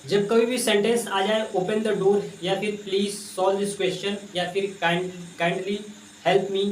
जब कभी भी सेंटेंस आ जाए ओपन द डोर या फिर प्लीज सॉल्व दिस क्वेश्चन या फिर काइंडली हेल्प मी,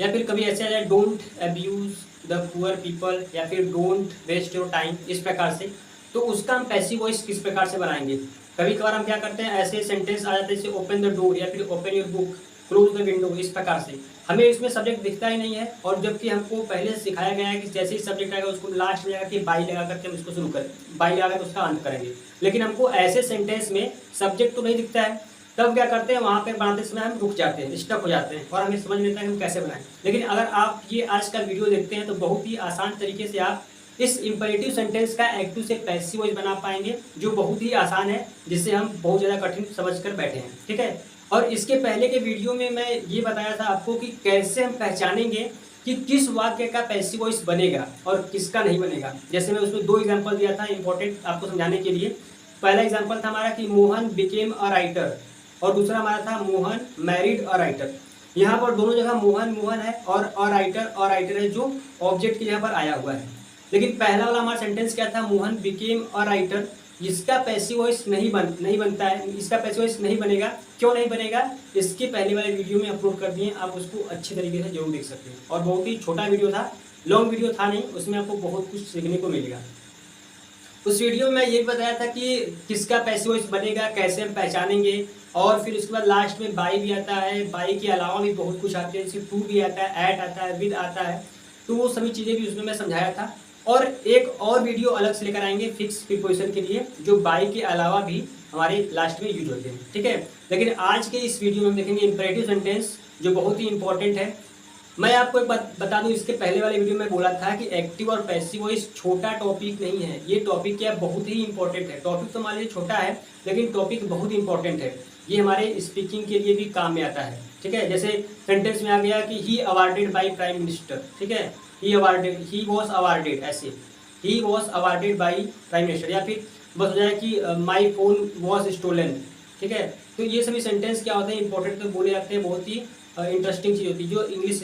या फिर कभी ऐसे आ जाए don't abuse the poor people या फिर डोंट वेस्ट योर टाइम, इस प्रकार से, तो उसका हम पैसिव वॉइस किस प्रकार से बनाएंगे। कभी कभार हम क्या करते हैं, ऐसे सेंटेंस आ जाते हैं जैसे ओपन द डोर या फिर open your book, close the window, इस प्रकार से हमें इसमें सब्जेक्ट दिखता ही नहीं है, और जबकि हमको पहले से सिखाया गया है कि जैसे ही सब्जेक्ट आएगा उसको लास्ट में जाकर के बाई लगा करके हम इसको शुरू करें, बाई लगा करके उसका अंत करेंगे। लेकिन हमको ऐसे सेंटेंस में सब्जेक्ट तो नहीं दिखता है, तब क्या करते हैं, वहाँ पे बनाते समय हम रुक जाते हैं, स्टक हो जाते हैं और हमें समझ नहीं आता है हम कैसे बनाएं। लेकिन अगर आप ये आज का वीडियो देखते हैं तो बहुत ही आसान तरीके से आप इस इंपरेटिव सेंटेंस का एक्टिव से पैसिव वॉइस बना पाएंगे, जो बहुत ही आसान है, जिससे हम बहुत ज़्यादा कठिन समझ कर बैठे हैं। ठीक है, और इसके पहले के वीडियो में मैं ये बताया था आपको कि कैसे हम पहचानेंगे कि किस वाक्य का पैसिव वॉइस बनेगा और किसका नहीं बनेगा। जैसे मैं उसमें 2 एग्जांपल दिया था इंपॉर्टेंट आपको समझाने के लिए। पहला एग्जांपल था हमारा कि मोहन बिकेम अ राइटर, और दूसरा हमारा था मोहन मैरिड अ राइटर। यहाँ पर दोनों जगह मोहन मोहन है और अ राइटर है, जो ऑब्जेक्ट के यहाँ पर आया हुआ है। लेकिन पहला वाला हमारा सेंटेंस क्या था, मोहन बिकेम अ राइटर, इसका पैसिव वॉइस नहीं बनता है, इसका पैसिव वॉइस नहीं बनेगा। क्यों नहीं बनेगा, इसके पहले वाले वीडियो में अपलोड कर दिए, आप उसको अच्छे तरीके से जरूर देख सकते हैं। और बहुत ही छोटा वीडियो था, लॉन्ग वीडियो था नहीं, उसमें आपको बहुत कुछ सीखने को मिलेगा। उस वीडियो में मैं ये भी बताया था कि किसका पैसिव वॉइस बनेगा, कैसे हम पहचानेंगे, और फिर उसके बाद लास्ट में बाई भी आता है, बाई के अलावा भी बहुत कुछ आते हैं, जैसे टू भी आता है, एट आता है, विद आता है, तो वो सभी चीज़ें भी उसमें मैं समझाया था। और एक और वीडियो अलग से लेकर आएंगे फिक्स प्रीपोजिशन के लिए, जो बाई के अलावा भी हमारे लास्ट में यूज होते हैं। ठीक है, लेकिन आज के इस वीडियो में हम देखेंगे इंपरेटिव सेंटेंस, जो बहुत ही इंपॉर्टेंट है। मैं आपको एक बात बता दूं, इसके पहले वाले वीडियो में बोला था कि एक्टिव और पैसिव वॉइस छोटा टॉपिक नहीं है, ये टॉपिक क्या बहुत ही इंपॉर्टेंट है। टॉपिक तो मान लीजिए छोटा है, लेकिन टॉपिक बहुत इंपॉर्टेंट है, ये हमारे स्पीकिंग के लिए भी काम में आता है। ठीक है, जैसे सेंटेंस में आ गया कि ही अवार्डेड बाई प्राइम मिनिस्टर, ठीक है, ही वॉज अवार्डेड, ऐसे he was awarded by prime minister, या फिर बस हो जाए कि माई फोन वॉज स्टोलन। ठीक है, तो ये सभी सेंटेंस क्या होते हैं, इंपॉर्टेंट तो बोले जाते हैं, बहुत ही इंटरेस्टिंग चीज़ होती है, जो इंग्लिश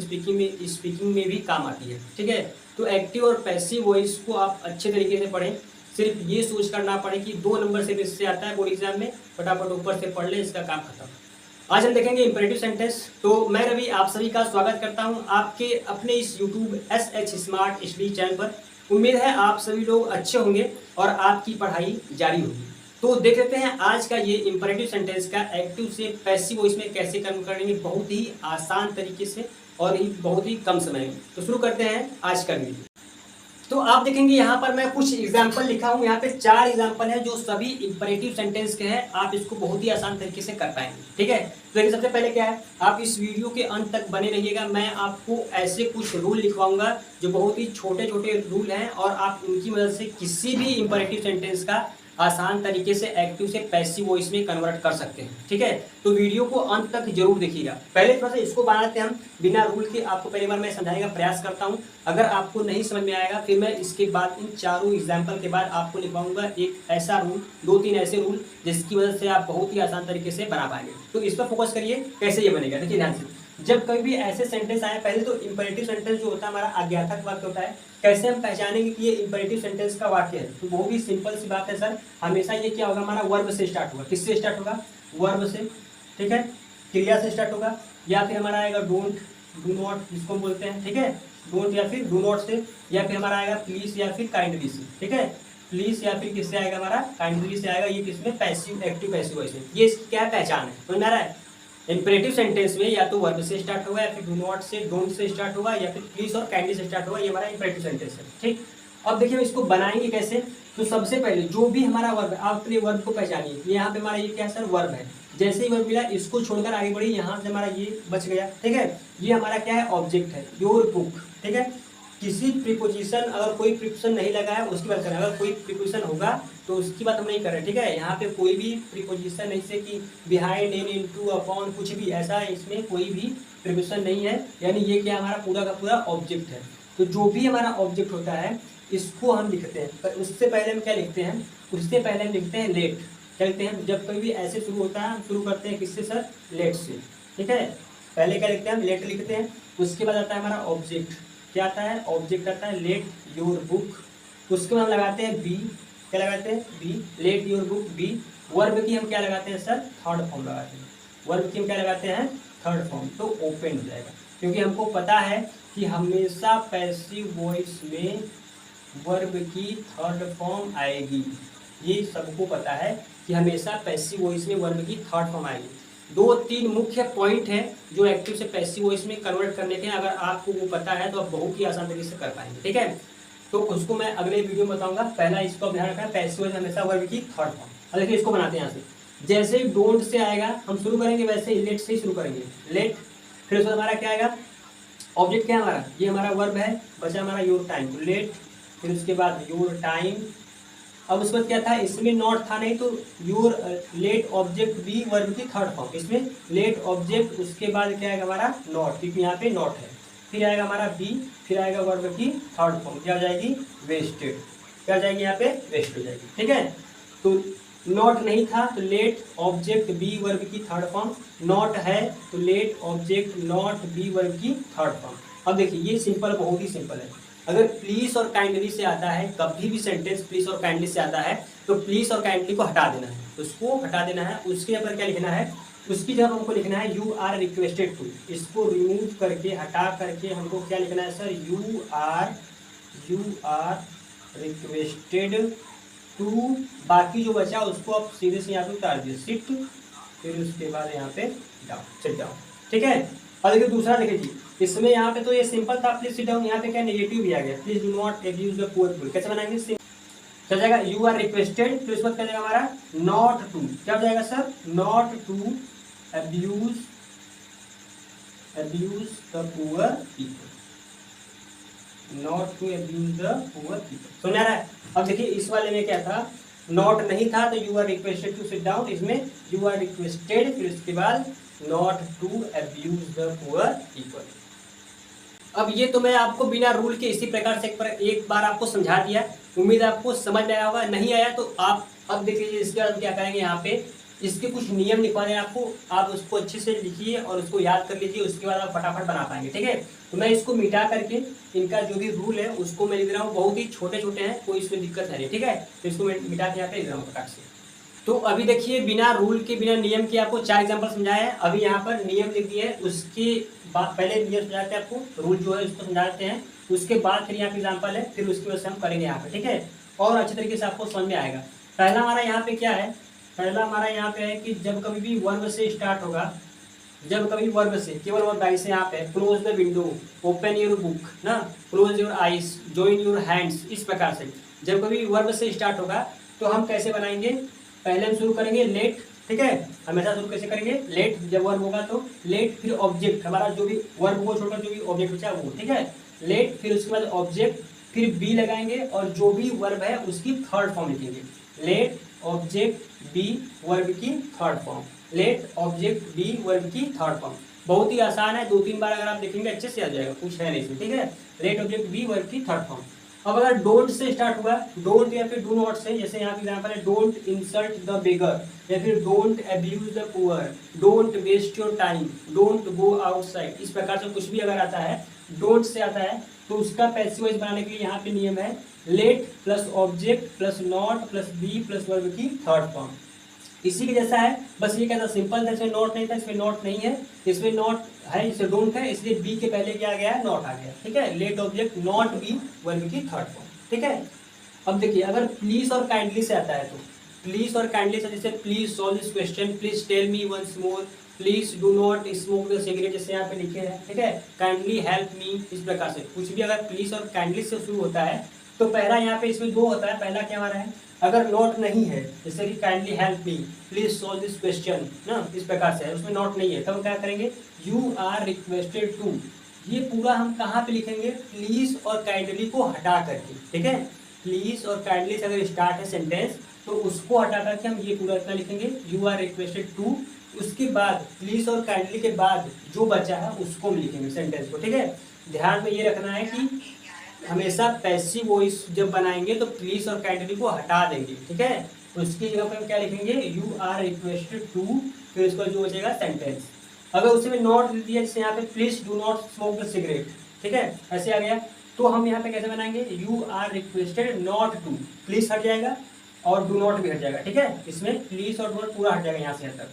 स्पीकिंग में भी काम आती है। ठीक है, तो एक्टिव और पैसिव वॉइस को आप अच्छे तरीके से पढ़ें, सिर्फ ये सोच कर ना पढ़ें कि 2 नंबर से इससे आता है बोर्ड एग्जाम में, फटाफट ऊपर से पढ़ ले, इसका काम खत्म। आज हम देखेंगे इंपरेटिव सेंटेंस। तो मैं रवि आप सभी का स्वागत करता हूं आपके अपने इस YouTube SH smart study channel पर। उम्मीद है आप सभी लोग अच्छे होंगे और आपकी पढ़ाई जारी होगी। तो देख लेते हैं आज का ये इंपरेटिव सेंटेंस का एक्टिव से पैसिव वॉइस में कैसे कन्वर्ट करेंगे, बहुत ही आसान तरीके से और ही बहुत ही कम समय में। तो शुरू करते हैं आज का वीडियो। तो आप देखेंगे यहाँ पर मैं कुछ एग्जाम्पल लिखा हूँ, यहाँ पे 4 एग्जाम्पल है जो सभी इंपरेटिव सेंटेंस के हैं। आप इसको बहुत ही आसान तरीके से कर पाएंगे। ठीक है, तो देखिए सबसे पहले क्या है, आप इस वीडियो के अंत तक बने रहिएगा। मैं आपको ऐसे कुछ रूल लिखवाऊंगा जो बहुत ही छोटे छोटे रूल हैं, और आप उनकी मदद से किसी भी इंपरेटिव सेंटेंस का आसान तरीके से एक्टिव से पैसिव वॉइस में कन्वर्ट कर सकते हैं। ठीक है, तो वीडियो को अंत तक जरूर देखिएगा। पहले थोड़ा सा इसको बनाते हैं हम बिना रूल के, आपको पहली बार मैं समझाने का प्रयास करता हूं। अगर आपको नहीं समझ में आएगा, फिर मैं इसके बाद इन चारों एग्जाम्पल के बाद आपको लिखवाऊंगा एक ऐसा रूल, 2-3 ऐसे रूल जिसकी वजह से आप बहुत ही आसान तरीके से बना पाएंगे। तो इस पर फोकस करिए, कैसे ये बनेगा। देखिए ध्यान से, जब कभी भी ऐसे सेंटेंस आए, पहले तो इंपरेटिव सेंटेंस जो होता है हमारा आज्ञार्थक वाक्य होता है। कैसे हम पहचानेंगे कि ये इंपरेटिव सेंटेंस का वाक्य है, तो वो भी सिंपल सी बात है सर। हमेशा ये क्या होगा, हमारा वर्ब से स्टार्ट होगा। किससे स्टार्ट होगा, वर्ब से। ठीक है, क्रिया से स्टार्ट होगा, या फिर हमारा आएगा डोंट, डू नॉट जिसको हम बोलते हैं। ठीक है, डोंट या फिर डू नॉट से, या फिर हमारा आएगा प्लीज या फिर काइंडली से। ठीक है, प्लीज या फिर किससे आएगा, हमारा काइंडली से आएगा। ये किसमें, पैसिव एक्टिव पैसिव वॉइस में। ये इसकी क्या पहचान है, समझ में आ रहा है। इंपरेटिव सेंटेंस में या तो वर्ब से स्टार्ट होगा, या फिर डू नॉट से, डोंट से स्टार्ट होगा, या फिर प्लीज और काइंडली से स्टार्ट होगा। ये हमारा इंपरेटिव सेंटेंस है। ठीक, अब देखिए इसको बनाएंगे कैसे। तो सबसे पहले जो भी हमारा वर्ब है, आप अपने वर्ब को पहचानिए। यहाँ पे हमारा ये क्या है सर, वर्ब है। जैसे ही वर्ब मिला, इसको छोड़कर आगे बढ़ी, यहाँ से हमारा ये बच गया। ठीक है, ये हमारा क्या है, ऑब्जेक्ट है, योर बुक। ठीक है, किसी प्रीपोजिशन, अगर कोई प्रीपोजिशन नहीं लगा है उसकी बात करें, अगर कोई प्रीपोजिशन होगा तो उसकी बात हम नहीं कर रहे। ठीक है, यहाँ पे कोई भी प्रीपोजिशन नहीं से कि बिहाइंड, इन, इनटू, अपॉन, कुछ भी ऐसा इसमें कोई भी प्रीपोजिशन नहीं है। यानी ये क्या हमारा पूरा का पूरा ऑब्जेक्ट है। तो जो भी हमारा ऑब्जेक्ट होता है इसको हम लिखते हैं, पर उससे पहले हम क्या लिखते हैं, उससे पहले हम लिखते हैं लेट। क्या लिखते हैं, जब कोई भी ऐसे शुरू होता है हम शुरू करते हैं किससे सर, लेट से। ठीक है, पहले क्या लिखते हैं, हम लेट लिखते हैं। उसके बाद आता है हमारा ऑब्जेक्ट। क्या आता है, ऑब्जेक्ट आता है लेट योर बुक। उसके बाद हम लगाते हैं बी, क्या लगाते हैं be, let your book be. Verb की हम क्या लगाते हैं सर, थर्ड फॉर्म लगाते हैं, वर्ब की हम क्या लगाते हैं, थर्ड फॉर्म, तो ओपन हो जाएगा। क्योंकि हमको पता है कि हमेशा पैसिव वॉइस में वर्ब की थर्ड फॉर्म आएगी, ये सबको पता है कि हमेशा पैसिव वॉइस में वर्ब की थर्ड फॉर्म आएगी। दो तीन मुख्य पॉइंट हैं जो एक्टिव से पैसिव वॉइस में कन्वर्ट करने के हैं, अगर आपको वो पता है तो आप बहुत ही आसान तरीके से कर पाएंगे, ठीक है। तो उसको मैं अगले वीडियो में बताऊंगा। पहला इसको ध्यान रखना, पैसिव वॉइस हमेशा वर्ब की थर्ड फॉर्म। अब देखिए इसको बनाते हैं यहाँ से, जैसे डोंट से आएगा हम शुरू करेंगे वैसे लेट से ही शुरू करेंगे, लेट, फिर उसके बाद हमारा क्या आएगा, ऑब्जेक्ट क्या है हमारा, ये हमारा वर्ब है, बचा हमारा योर टाइम, तो लेट, फिर उसके बाद योर टाइम। अब उसके बाद क्या था, इसमें नॉट था नहीं तो your let object be verb की थर्ड फॉर्म, इसमें लेट ऑब्जेक्ट, उसके बाद क्या आएगा हमारा नॉट, क्योंकि यहाँ पे नॉट है, फिर आएगा हमारा बी, फिर आएगा वर्ब की थर्ड फॉर्म, क्या हो जाएगी वेस्टेड, क्या हो जाएगी यहाँ पे वेस्ट हो जाएगी, ठीक है। तो नॉट नहीं था तो लेट ऑब्जेक्ट बी वर्ब की थर्ड फॉर्म, नॉट है तो let object not be verb की थर्ड फॉर्म। अब देखिए ये सिंपल, बहुत ही सिंपल है। अगर प्लीज और काइंडली से आता है, कभी भी सेंटेंस प्लीज और काइंडली से आता है तो प्लीज और काइंडली को हटा देना है, उसको हटा देना है, उसके ऊपर क्या लिखना है, उसकी जगह हमको लिखना है यू आर रिक्वेस्टेड टू, इसको रिमूव करके हटा करके हमको क्या लिखना है sir, you are requested to, बाकी जो बचा उसको आप सीधे से यहाँ पे उतार दिए, सिट, फिर उसके बाद यहाँ पे डाउन, सिट डाउन, ठीक है। और देखिए दूसरा देखिए जी, इसमें यहाँ पे तो ये सिंपल था प्लीज सिट डाउन, यहाँ पे क्या नेगेटिव भी आ गया, please do not abuse the poor people, कैसे बनाएंगे, क्या जाएगा यू आर रिक्वेस्टेड, फिर उसके बाद क्या जाएगा हमारा नॉट टू, क्या हो जाएगा sir, not to abuse the poor people, not to abuse the poor people, समझ आ रहा है। अब देखिए इस वाले में क्या था, नॉट नहीं था तो you are requested to sit down, इसमें यू आर रिक्वेस्टेड, फिर उसके बाद not to abuse the poor people. अब ये तो मैं आपको बिना रूल के इसी प्रकार से एक बार आपको समझा दिया, उम्मीद आपको समझ में आया होगा, नहीं आया तो आप अब देखिए इसके बाद क्या करेंगे, यहाँ पे इसके कुछ नियम लिखवा दें आपको, आप उसको अच्छे से लिखिए और उसको याद कर लीजिए, उसके बाद आप फटाफट बना पाएंगे, ठीक है। तो मैं इसको मिटा करके इनका जो भी रूल है उसको मैं लिख रहा हूँ, बहुत ही छोटे छोटे हैं, कोई इसमें दिक्कत है नहीं, ठीक है। तो इसको मैं मिटा के यहाँ पे लिख रहा हूँ फटाक से। तो अभी देखिए बिना रूल के बिना नियम के आपको 4 एग्जाम्पल समझाए हैं, अभी यहाँ पर नियम लिख दिए, उसके बाद पहले नियम समझाते हैं आपको, रूल जो है उसको समझाते हैं, उसके बाद फिर यहाँ पे एग्जाम्पल है, फिर उसकी वजह से हम करेंगे यहाँ पे, ठीक है, और अच्छे तरीके से आपको समझ में आएगा। पहला हमारा यहाँ पे क्या है, पहला हमारा यहाँ पे है कि जब कभी भी वर्ब से स्टार्ट होगा, जब कभी वर्ब से, केवल वर्ब आई से यहाँ पे close the window, open your book ना, close your eyes, join your hands, इस प्रकार से जब कभी वर्ब से स्टार्ट होगा तो हम कैसे बनाएंगे, पहले हम शुरू करेंगे लेट, ठीक है, हमेशा शुरू कैसे करेंगे लेट, जब वर्ब होगा तो लेट, फिर ऑब्जेक्ट हमारा जो भी वर्ब को छोड़कर जो भी ऑब्जेक्ट बचा वो, ठीक है, लेट, फिर उसके बाद ऑब्जेक्ट, फिर बी लगाएंगे और जो भी वर्ब है उसकी थर्ड फॉर्म लिखेंगे, लेट ऑब्जेक्ट बी वर्ब की third form, let object be verb की थर्ड फॉर्म। बहुत ही आसान है, 2-3 बार अगर आप देखेंगे अच्छे से आ जाएगा, कुछ है नहीं इसमें, ठीक है, लेट ऑब्जेक्ट बी वर्ब की थर्ड फॉर्म। अब अगर डोंट से स्टार्ट हुआ, डोंट या फिर डू नॉट से, जैसे यहाँ पे एग्जांपल है डोंट इंसल्ट द बेगर, या फिर don't abuse the poor, don't waste your time, don't go outside, इस प्रकार से कुछ भी अगर आता है डोंट से आता है तो उसका पैसिव वॉइस बनाने के लिए यहाँ पे नियम है let plus object plus not plus be plus verb की थर्ड फॉर्म। इसी के जैसा है, बस ये कहता सिंपल था, इसमें नॉट नहीं था, इसमें नॉट नहीं है, इसमें नॉट है, इसमें डोंट है, इसलिए बी के पहले क्या आ गया, नॉट आ गया, ठीक है, let object not be verb की थर्ड फॉर्म, ठीक है। अब देखिए अगर प्लीज और काइंडली से आता है तो प्लीज और काइंडली से, जैसे please solve this question, please tell me once more, please do not smoke the cigarette, जैसे यहाँ पे लिखे हैं, ठीक है, काइंडली हेल्प मी, इस प्रकार से कुछ भी अगर प्लीज और काइंडली से शुरू होता है तो पहला यहाँ पे इसमें 2 होता है, पहला क्या हमारा है, अगर नॉट नहीं है जैसे कि kindly help me, please solve this question ना, इस प्रकार से है, उसमें नॉट नहीं है, तब क्या करेंगे यू आर रिक्वेस्टेड टू, ये पूरा हम कहाँ पे लिखेंगे, प्लीज और काइंडली को हटा करके, ठीक है, प्लीज और काइंडली से अगर स्टार्ट है सेंटेंस तो उसको हटा करके हम ये पूरा इतना लिखेंगे यू आर रिक्वेस्टेड टू, उसके बाद प्लीज और काइंडली के बाद जो बचा है उसको हम लिखेंगे सेंटेंस को, ठीक है। ध्यान में ये रखना है कि हमेशा पैसिव वॉइस जब बनाएंगे तो प्लीज और काइंडली को हटा देंगे, ठीक है, उसकी जगह पर हम क्या लिखेंगे यू आर रिक्वेस्टेड टू, फिर उसका जो बचेगा सेंटेंस। अगर उसमें नॉट दिया जैसे यहाँ पे please do not smoke the cigarette, ठीक है, ऐसे आ गया, तो हम यहाँ पे कैसे बनाएंगे you are requested not to, please हट जाएगा, और डू नॉट भी हट जाएगा, ठीक है। इसमें प्लीज और डू नॉट पूरा हट जाएगा यहाँ से यहाँ तक।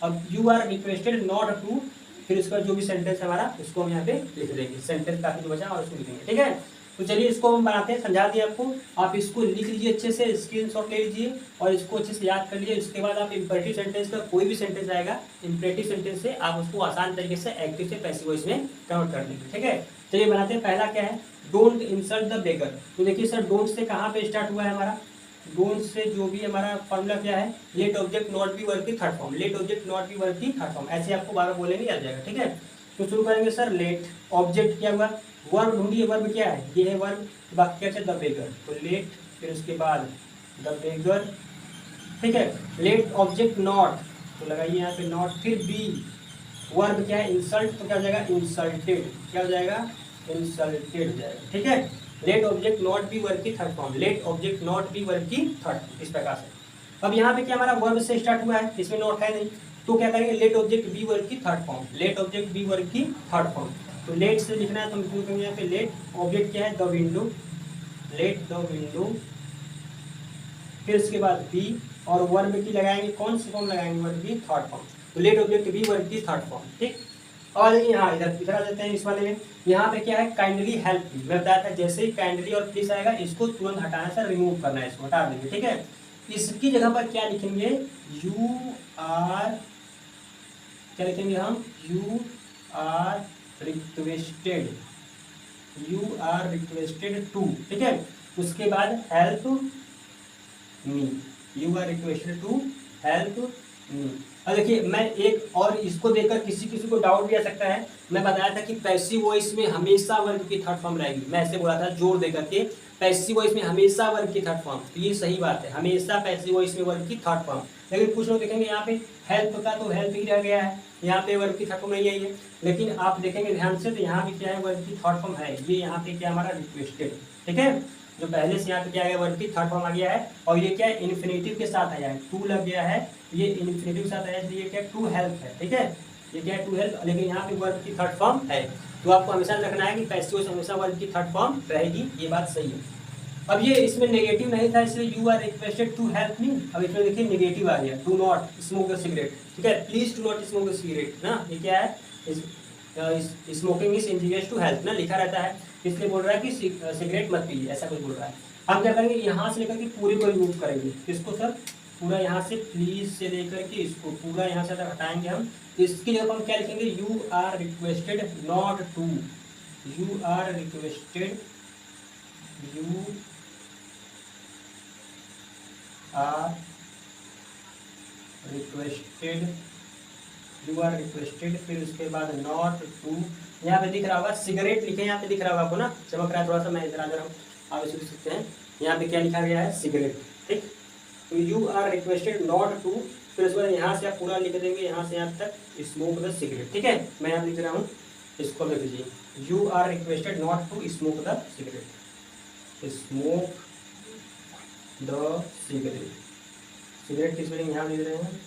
अब you are requested not to, फिर उसका जो भी सेंटेंस है हमारा उसको हम यहाँ पे लिख देंगे, सेंटेंस काफी जो बचा और उसको लिखेंगे, ठीक है। तो चलिए इसको हम बनाते हैं, समझा दिए आपको, आप इसको लिख लीजिए अच्छे से, स्क्रीनशॉट ले लीजिए और इसको अच्छे से याद कर लीजिए। उसके बाद आप इंपरेटिव सेंटेंस का कोई भी सेंटेंस आएगा, इंपरेटिव सेंटेंस से आप उसको आसान तरीके से एक्टिव से पैसिव वॉइस में कन्वर्ट कर देंगे, ठीक है। चलिए बनाते हैं। पहला क्या है, डोंट इंसल्ट द बेगर। तो देखिए सर डोंट से कहाँ पे स्टार्ट हुआ है हमारा, डोंट से जो भी हमारा फॉर्मूला क्या है, let object not be verb की third form, let object not be verb की थर्ड फॉर्म, ऐसे आपको बार बार बोलेंगे याद जाएगा, ठीक है। तो शुरू करेंगे सर, लेट ऑब्जेक्ट क्या हुआ, वर्ब ढूंढिए, वर्ब क्या है, ये है वर्ब, वाक्य से द बेगर, तो लेट, फिर उसके बाद द बेगर, ठीक है। लेट ऑब्जेक्ट नॉट, तो लगाइए यहाँ पे नॉट, फिर बी, वर्ब क्या है इंसल्ट, तो क्या हो जाएगा इंसल्टेड, क्या हो जाएगा इंसल्टेड हो जाएगा, ठीक है। Let object not be verb की third form, let object not be verb की थर्ड, इस प्रकार से। अब यहाँ पे क्या हमारा वर्ब से स्टार्ट हुआ है, इसमें नॉट है नहीं, तो क्या करेंगे, लेट ऑब्जेक्ट बी वर्ब की third form, let object be verb की थर्ड फॉर्म। तो लेट से लिखना है तो हम क्यों करेंगे यहाँ पे, लेट ऑब्जेक्ट क्या है the window, let the window, फिर उसके बाद बी और वर्ब की लगाएंगे, कौन सी फॉर्म लगाएंगे, वर्ब की थर्ड फॉर्म, तो लेट ऑब्जेक्ट बी वर्ब की थर्ड फॉर्म, ठीक। और यहाँ इधर आ जाते हैं इस वाले में, यहाँ पे क्या है काइंडली हेल्प मी, मैं बताया था जैसे ही काइंडली और प्लीज आएगा इसको तुरंत हटाना है, रिमूव करना है, इसको हटा देंगे, ठीक है। इसकी जगह पर क्या लिखेंगे, यू आर, क्या लिखेंगे हम, you are requested, you are requested to, ठीक है। उसके बाद help me, you are requested to help me. अब देखिए मैं एक और इसको देखकर किसी किसी को डाउट भी आ सकता है, मैं बताया था कि पैसिव वॉइस में हमेशा वर्ब की थर्ड फॉर्म रहेगी, मैं ऐसे बोला था जोर देकर के, पैसिव वॉइस में हमेशा वर्ब की थर्ड फॉर्म, तो ये सही बात है, हमेशा पैसिव वॉइस में वर्ब की थर्ड फॉर्म। लेकिन कुछ लोग देखेंगे यहाँ पे हेल्प का तो हेल्प ही रह गया है, यहाँ पे वर्ब की थर्ड फॉर्म नहीं आई है, लेकिन आप देखेंगे ध्यान से तो यहाँ पे क्या है वर्ब की थर्ड फॉर्म है, ये यहाँ पे क्या हमारा रिक्वेस्टेड, ठीक है। जो पहले से यहाँ पे क्या है वर्ब की थर्ड फॉर्म आ गया है, और ये क्या है इन्फिनेटिव के साथ आया है, टू लग गया है, ये इन्फिनेटिव के साथ आया है, ये क्या टू हेल्प है, ठीक है, ये क्या है टू हेल्प, लेकिन यहाँ पे वर्ब की थर्ड फॉर्म है, तो आपको हमेशा रखना है कि पैसिव वॉइस हमेशा वर्ब की थर्ड फॉर्म रहेगी, ये बात सही है। अब ये इसमें नेगेटिव नहीं था इसलिए you are requested to help me, अब इसमें देखिए नेगेटिव आ गया, do not smoke the cigarette, ठीक है, please do not smoke the cigarette ना, ये क्या है smoking is injurious to health ना लिखा रहता है, इसलिए बोल रहा है कि सिगरेट मत पीजिए, ऐसा कुछ बोल रहा है। हम क्या करेंगे, यहाँ से लेकर के पूरे को रिमूव करेंगे, किसको सर, पूरा यहाँ से प्लीज से लेकर के इसको पूरा यहाँ से हटाएंगे हम, इसकी जगह हम क्या लिखेंगे, you are requested not to, you are requested, you are requested, you are requested, फिर उसके बाद नॉट टू, यहाँ पे दिख रहा होगा सिगरेट लिखे, यहाँ पे दिख रहा होगा आपको ना, चमक रहा है थोड़ा सा, मैं इधर आ जा रहा हूँ, आप इसे लिख सकते हैं, यहाँ पे क्या लिखा गया है सिगरेट, ठीक। तो you are requested not to, फिर उसके बाद यहाँ से आप पूरा लिख देंगे, यहाँ से यहाँ तक स्मोक द सिगरेट, ठीक है, मैं यहाँ लिख रहा हूँ, इसको लिख दीजिए, you are requested not to smoke the cigarette, smoke the cigarette, cigarette की स्पेलिंग यहाँ लिख रहे हैं,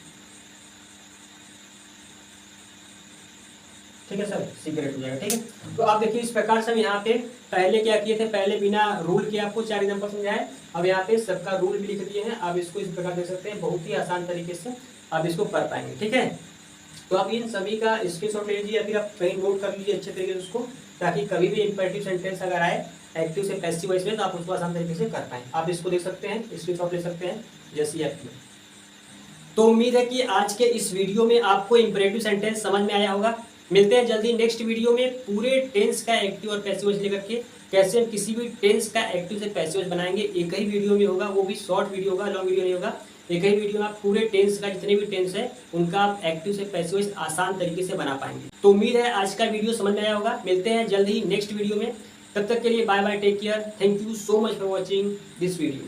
ठीक है सर, सिगरेट हो जाएगा, ठीक है। तो आप देखिए इस प्रकार से हम यहाँ पे पहले क्या किए थे, पहले बिना रूल के आपको 4 एग्जाम्पल समझाए, अब यहाँ पे सबका रूल भी लिख दिए हैं, आप इसको इस प्रकार देख सकते हैं, बहुत ही आसान तरीके से आप इसको कर पाएंगे, ठीक है। तो आप इन सभी का स्क्रीनशॉट ले लीजिए या फिर आप कहीं नोट कर लीजिए अच्छे तरीके से उसको, ताकि कभी भी इंपरेटिव सेंटेंस अगर आए एक्टिव से पैसिव वॉइस में तो आप उसको आसान तरीके से कर पाएंगे। आप इसको देख सकते हैं, स्क्रीनशॉट ले सकते हैं जैसे आपकी। तो उम्मीद है कि आज के इस वीडियो में आपको इंपरेटिव सेंटेंस समझ में आया होगा। मिलते हैं जल्दी नेक्स्ट वीडियो में पूरे टेंस का एक्टिव और पैसिव वॉइस लेकर के, कैसे हम किसी भी टेंस का एक्टिव से पैसिव वॉइस बनाएंगे। एक ही वीडियो में होगा, वो भी शॉर्ट वीडियो होगा, लॉन्ग वीडियो नहीं होगा। एक ही वीडियो में आप पूरे टेंस का जितने भी टेंस है उनका आप एक्टिव से पैसिव वॉइस आसान तरीके से बना पाएंगे। तो उम्मीद है आज का वीडियो समझ में आया होगा। मिलते हैं जल्द ही नेक्स्ट वीडियो में, तब तक के लिए bye bye, take care, thank you so much for watching this video.